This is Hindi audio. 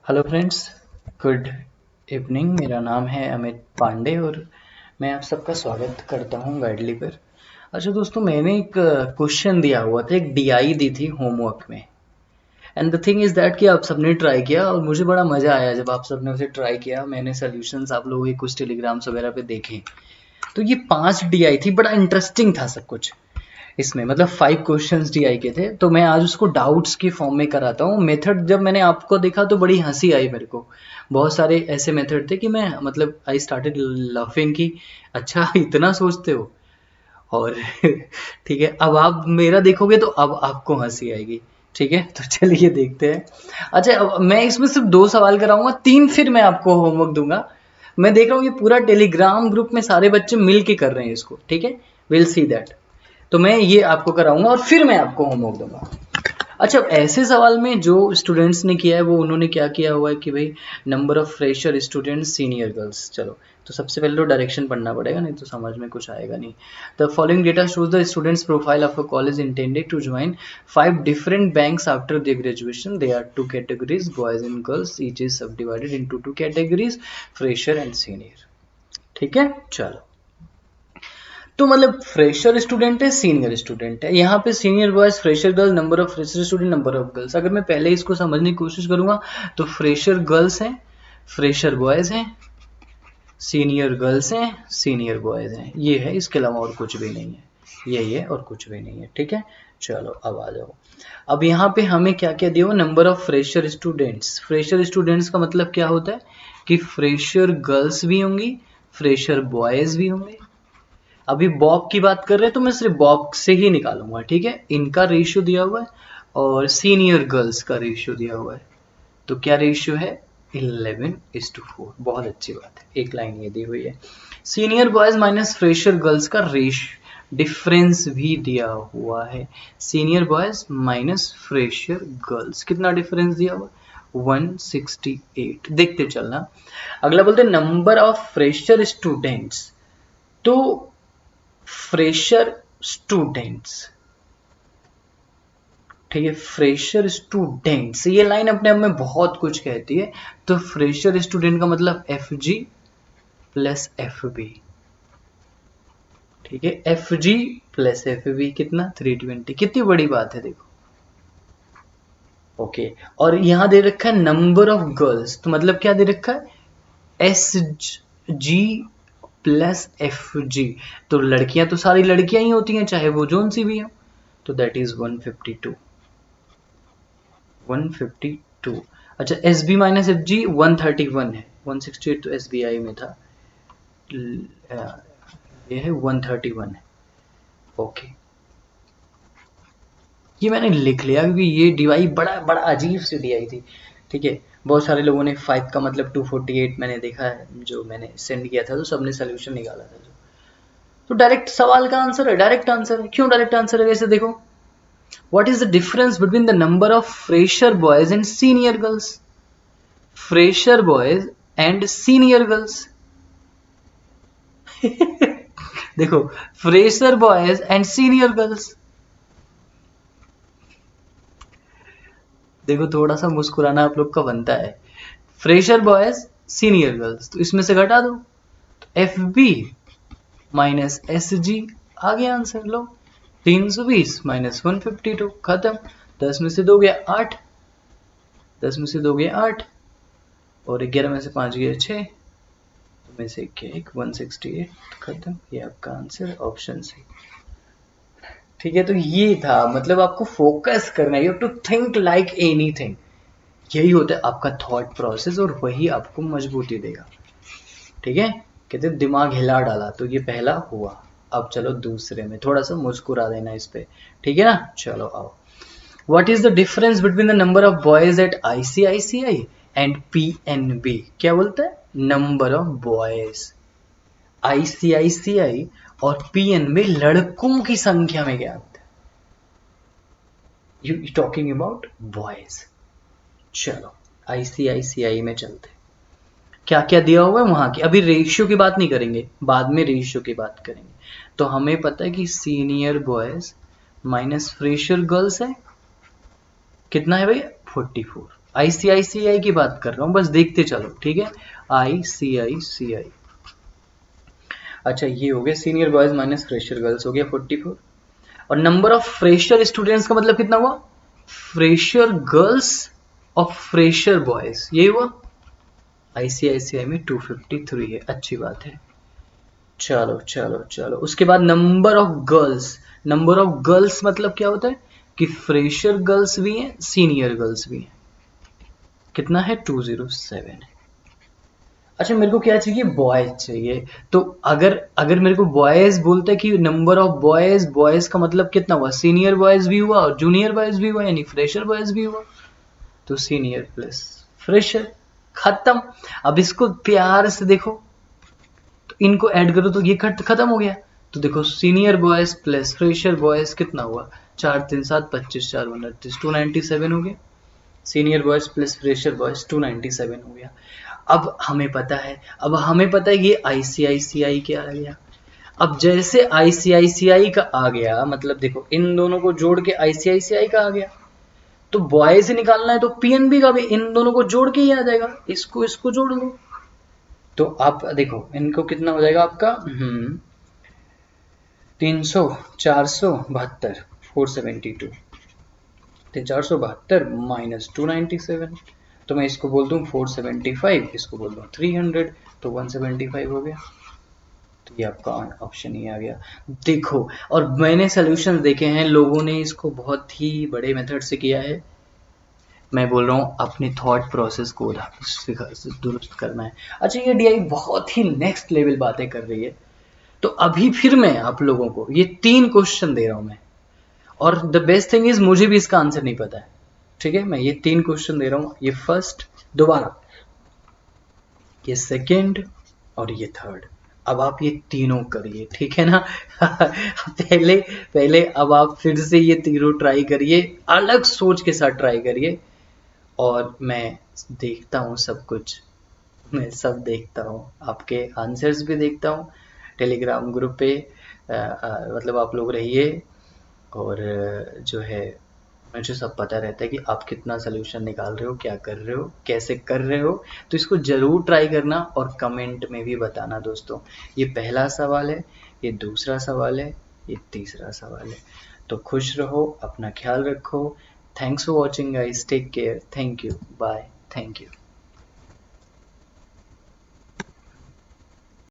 Hello friends, good evening. मेरा नाम है अमित पांडे और मैं आप सबका स्वागत करता हूं गाइडली पर। अच्छा दोस्तों, मैंने एक क्वेश्चन दिया हुआ था, एक डीआई दी थी होमवर्क में। And the thing is that कि आप सबने ट्राई किया और मुझे बड़ा मज़ा आया जब आप सबने उसे ट्राई किया। मैंने सॉल्यूशंस आप लोगों के कुछ टेलीग्राम्स वगैरह पे देखे। तो ये 5 डीआई थी, बड़ा इंटरेस्टिंग था सब कुछ इसमें। मतलब 5 क्वेश्चंस डीआई के थे, तो मैं आज उसको डाउट्स की फॉर्म में कराता हूँ। मेथड जब मैंने आपको देखा तो बड़ी हंसी आई मेरे को। बहुत सारे ऐसे मेथड थे कि मैं मतलब आई स्टार्टेड लाफिंग कि अच्छा इतना सोचते हो। और ठीक है, अब आप मेरा देखोगे तो अब आपको हंसी आएगी। ठीक है, तो चलिए देखते हैं। अच्छा, अब मैं इसमें सिर्फ 2 सवाल कराऊंगा, 3 फिर मैं आपको होमवर्क दूंगा। मैं देख रहा हूँ ये पूरा टेलीग्राम ग्रुप में सारे बच्चे मिल के कर रहे हैं इसको। ठीक है, विल सी दैट। तो मैं ये आपको कराऊंगा और फिर मैं आपको होमवर्क दूंगा। अच्छा, ऐसे सवाल में जो स्टूडेंट्स ने किया है वो उन्होंने क्या किया हुआ है कि भाई number of fresher students senior girls. चलो, तो सबसे पहले तो डायरेक्शन पढ़ना पड़ेगा, नहीं तो समझ में कुछ आएगा नहीं। The following data shows the students profile of a college intended to join 5 different banks after their graduation. They are 2 categories, boys and girls, each is sub divided into 2 categories, fresher and senior. ठीक है, चलो। तो मतलब फ्रेशर स्टूडेंट है, सीनियर स्टूडेंट है। यहाँ पे senior boys, fresher girl, number of fresher student, number of girls. अगर मैं पहले इसको समझने की कोशिश करूंगा तो फ्रेशर गर्ल्स हैं, फ्रेशर बॉयज हैं, सीनियर गर्ल्स हैं, सीनियर बॉयज हैं। ये है, इसके अलावा और कुछ भी नहीं है। यही है और कुछ भी नहीं है। ठीक है, चलो अब आ जाओ। अब यहाँ पे हमें क्या क्या दिया हुआ, number of fresher students. Fresher students का मतलब क्या होता है कि फ्रेशर गर्ल्स भी होंगी, फ्रेशर बॉयज भी होंगे। अभी बॉब की बात कर रहे हैं तो मैं सिर्फ बॉब से ही निकालूंगा। ठीक है, इनका रेशियो दिया हुआ है और सीनियर गर्ल्स का रेशियो दिया हुआ है। तो क्या रेशियो है, 11:4। बहुत अच्छी बात है, एक लाइन ये दी हुई है। Senior boys minus fresher girls का रेशियो डिफरेंस भी दिया हुआ है। Senior boys minus fresher girls, कितना डिफरेंस दिया हुआ, 168। देखते चलना। अगला बोलते नंबर ऑफ फ्रेशर स्टूडेंट्स। तो फ्रेशर स्टूडेंट्स, ठीक है, फ्रेशर स्टूडेंट्स, ये लाइन अपने आप में बहुत कुछ कहती है। तो फ्रेशर स्टूडेंट का मतलब F G plus F B. ठीक है, F G plus F B कितना, 320। कितनी बड़ी बात है, देखो। ओके, और यहां दे रखा है नंबर ऑफ गर्ल्स, तो मतलब क्या दे रखा है, S G plus F G. तो लड़कियां तो सारी लड़कियां ही होती हैं, चाहे वो जोन सी भी हो। तो दैट इज 152। 152। अच्छा, S B minus F G 131 है। 168 तो एस बी आई में था, ये है 131 है। ओके, ये मैंने लिख लिया क्योंकि ये डीवाई बड़ा बड़ा अजीब सी डीआई थी। ठीक है, बहुत सारे लोगों ने 5 का मतलब 248 मैंने देखा है, जो मैंने सेंड किया था तो सबने सोल्यूशन निकाला था। तो डायरेक्ट सवाल का आंसर है, डायरेक्ट आंसर है। क्यों डायरेक्ट आंसर है, वैसे देखो, what is the difference between the number of fresher boys and senior girls. Fresher boys and senior girls. देखो, fresher boys and senior girls. देखो, थोड़ा सा मुस्कुराना आप लोग का बनता है। फ्रेशर बॉयज, सीनियर गर्ल्स, तो इसमें से घटा दो, तो F B minus S G, आ गया आंसर। लो, 320 माइनस 152, खत्म। 10 में से 2 गया 8, 10 में से 2 गया 8, और 11 में से 5 गया 6, तो में से क्या, 168, खत्म। ये आपका आंसर ऑप्शन सी। ठीक है, तो ये था, मतलब आपको फोकस करना है, you have to think like anything. यही होता है आपका थॉट प्रोसेस और वही आपको मजबूती देगा। ठीक है, कहते हैं दिमाग हिला डाला, तो ये पहला हुआ। अब चलो दूसरे में, थोड़ा सा मुस्कुरा देना इस पे। ठीक है ना, चलो आओ। What is the difference between the number of boys at ICICI and PNB. क्या बोलता है, नंबर ऑफ बॉयज आईसीआईसीआई और पीएन में लड़कों की संख्या में क्या होता है, यू टॉकिंग अबाउट बॉयज। चलो आईसीआईसीआई में चलते, क्या क्या दिया हुआ है वहां की। अभी रेशियो की बात नहीं करेंगे, बाद में रेशियो की बात करेंगे। तो हमें पता है कि senior boys minus fresher girls है, कितना है भाई, 44। ICICI की बात कर रहा हूँ, बस देखते चलो, ठीक है। ICICI, अच्छा ये हो गया senior boys minus fresher girls, हो गया 44। और नंबर ऑफ फ्रेशर स्टूडेंट्स का मतलब कितना हुआ, फ्रेशर गर्ल्स और फ्रेशर बॉयज, यही हुआ। ICICI में 253 है, अच्छी बात है। चलो चलो चलो, उसके बाद number of girls, number of girls मतलब क्या होता है कि फ्रेशर गर्ल्स भी हैं, सीनियर गर्ल्स भी हैं। कितना है, 207 है। अच्छा मेरे को क्या चाहिए, बॉयज चाहिए। तो अगर अगर मेरे को बॉयज बोलता है कि नंबर ऑफ बॉयज, बॉयज का मतलब कितना हुआ, सीनियर बॉयज भी हुआ और जूनियर बॉयज भी हुआ, यानी फ्रेशर बॉयज भी हुआ। तो सीनियर प्लस फ्रेशर, खत्म। अब इसको प्यार से देखो, तो इनको ऐड करो तो ये खत्म हो गया। तो देखो senior boys plus fresher boys कितना हुआ, 4 3 7 25 4 29, 297 हो गया। Senior boys plus fresher boys 297 हो गया। अब हमें पता है, अब हमें पता है ये ICICI क्या आ गया। अब जैसे ICICI का आ गया, मतलब देखो इन दोनों को जोड़ के ICICI का आ गया, तो बॉय से निकालना है तो PNB का भी इन दोनों को जोड़ के ही आ जाएगा, इसको इसको जोड़ लो। तो आप देखो इनको कितना हो जाएगा आपका, 300 472 472, 472 माइनस 297, तो मैं इसको बोल दूं 475, इसको बोल दूं 300, तो 175 हो गया। तो ये आपका ऑप्शन ही आ गया। देखो, और मैंने सोल्यूशन देखे हैं, लोगों ने इसको बहुत ही बड़े मेथड से किया है। मैं बोल रहा हूँ अपने थॉट प्रोसेस को दुरुस्त करना है। अच्छा ये DI बहुत ही नेक्स्ट लेवल बातें कर रही है। तो अभी फिर मैं आप लोगों को ये 3 क्वेश्चन दे रहा हूं मैं, और द बेस्ट थिंग इज मुझे भी इसका आंसर नहीं पता है, ठीक है। मैं ये 3 क्वेश्चन दे रहा हूं, ये फर्स्ट, दोबारा ये सेकंड और ये थर्ड। अब आप ये तीनों करिए, ठीक है ना। पहले पहले अब आप फिर से ये तीनों ट्राई करिए, अलग सोच के साथ ट्राई करिए। और मैं देखता हूँ सब कुछ, मैं सब देखता हूँ, आपके आंसर्स भी देखता हूँ। टेलीग्राम ग्रुप पे मतलब आप लोग रहिए, और जो है मुझे सब पता रहता है कि आप कितना सोल्यूशन निकाल रहे हो, क्या कर रहे हो, कैसे कर रहे हो। तो इसको ज़रूर ट्राई करना और कमेंट में भी बताना दोस्तों। ये पहला सवाल है, ये दूसरा सवाल है, ये तीसरा सवाल है। तो खुश रहो, अपना ख्याल रखो। Thanks for watching guys, take care, thank you, bye, thank you.